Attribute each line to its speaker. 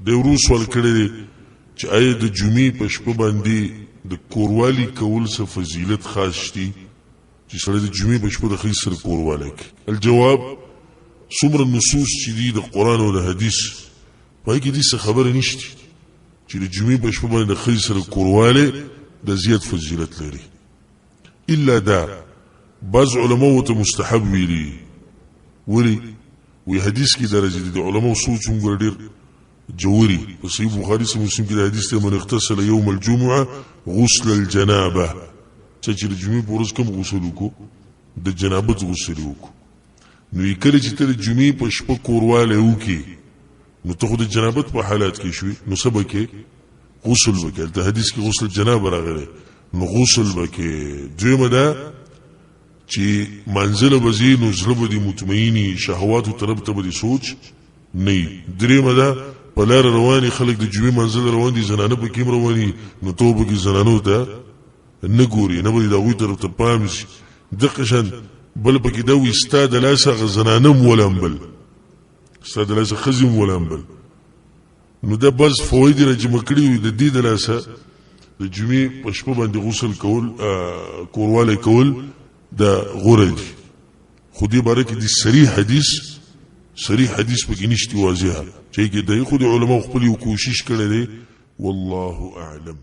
Speaker 1: د ورو سوال کړی دی چې آیا د جمعې په شپه باندې د کوروالي کول څه فضیلت خاص شته چې سړی د جمعې په شپه د ښځې سره کوروالی کوي؟ الجواب څومره نصوص چې دي د قرآن او د حدیث په هغې کې دې څه خبره نشته چې د جمعې په شپه باندې د ښځې سره کوروالی د زیات فضیلت لري. الا دا بعض علماو ته مستحب ویلي. ولې؟ وی حدیث کې درجه دي د علماو سوچ هم ګوره ډېر جووري. په صحیح بخاري سره مسلم کې د حدیث ته من اغتسل یوم الجمعه غسل الجنابه، چا چې د جمعې په ورځ کوم غسل وکړو؟ د جنابت غسل وکړو. نو یې کله چې ته د جمعې په شپه کوروالی وکړې نو ته خو د جنابت په حالات کې شوې، نو څه به کې؟ غسل به کې. هلته حدیث کې غسل جنابه راغلی، نو غسل به کې. دویمه ده چې منزله به ځې نو زړه به دې مطمئني، شهواتو طرف ته به دې سوچ نه وي. درېیمه ده په لاره روانې خلک د جمعې منزله روان دي، زنانه پکې هم رواني، نو ته به پکې زنانو ته نه ګورې، نه به دې د هغوی طرف ته پام شي. دقه شان بل پکې دا وي ستا د لاسه هغه زنانه هم ولامبل، ستا د لاسه ښځې هم ولامبل. نو دا بعض فواید یې راجمع کړي وي د دې د لاسه د جمعې په شپه باندې غسل کول کوروالی کول دا غوره دي. خو دې باره کې د صریح حدیث پکې نشته واضحه چې کې دی. خو د علماو خپل یو کوشش کړی دی. والله اعلم.